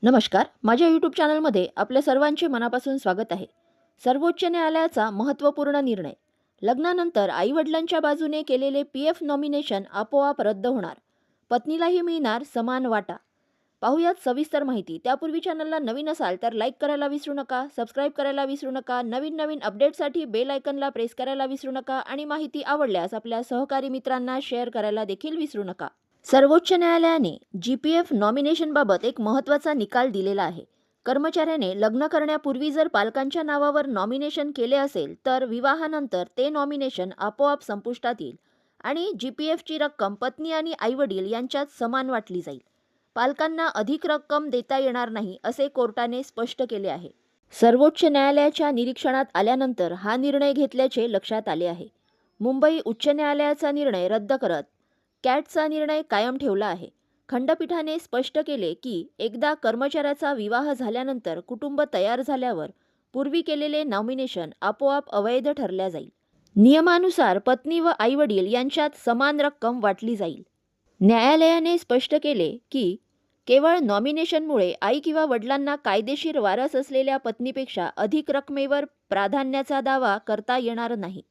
नमस्कार. माझ्या यूट्यूब चॅनलमध्ये आपल्या सर्वांचे मनापासून स्वागत आहे. सर्वोच्च न्यायालयाचा महत्त्वपूर्ण निर्णय. लग्नानंतर आईवडिलांच्या बाजूने केलेले पी-एफ नॉमिनेशन आपोआप रद्द होणार. पत्नीलाही मिळणार समान वाटा. पाहुयात सविस्तर माहिती. त्यापूर्वी चॅनलला नवीन असाल तर लाईक करायला विसरू नका, सबस्क्राईब करायला विसरू नका, नवीन अपडेटसाठी बेल आयकनला प्रेस करायला विसरू नका आणि माहिती आवडल्यास आपल्या सहकारी मित्रांना शेअर करायला देखील विसरू नका. सर्वोच्च न्यायालयाने जी-पी-एफ नॉमिनेशनबाबत एक महत्त्वाचा निकाल दिलेला आहे. कर्मचाऱ्याने लग्न करण्यापूर्वी जर पालकांच्या नावावर नॉमिनेशन केले असेल तर विवाहानंतर ते नॉमिनेशन आपोआप संपुष्टात येईल आणि जी-पी-एफची रक्कम पत्नी आणि आईवडील यांच्यात समान वाटली जाईल. पालकांना अधिक रक्कम देता येणार नाही असे कोर्टाने स्पष्ट केले आहे. सर्वोच्च न्यायालयाच्या निरीक्षणात आल्यानंतर हा निर्णय घेतल्याचे लक्षात आले आहे. मुंबई उच्च न्यायालयाचा निर्णय रद्द करत कॅटचा निर्णय कायम ठेवला आहे. खंडपीठाने स्पष्ट केले की एकदा कर्मचाऱ्याचा विवाह झाल्यानंतर कुटुंब तयार झाल्यावर पूर्वी केलेले नॉमिनेशन आपोआप अवैध ठरल्या जाईल. नियमानुसार पत्नी व आईवडील यांच्यात समान रक्कम वाटली जाईल. न्यायालयाने स्पष्ट केले की केवळ नॉमिनेशनमुळे आई किंवा वडिलांना कायदेशीर वारस असलेल्या पत्नीपेक्षा अधिक रकमेवर प्राधान्याचा दावा करता येणार नाही.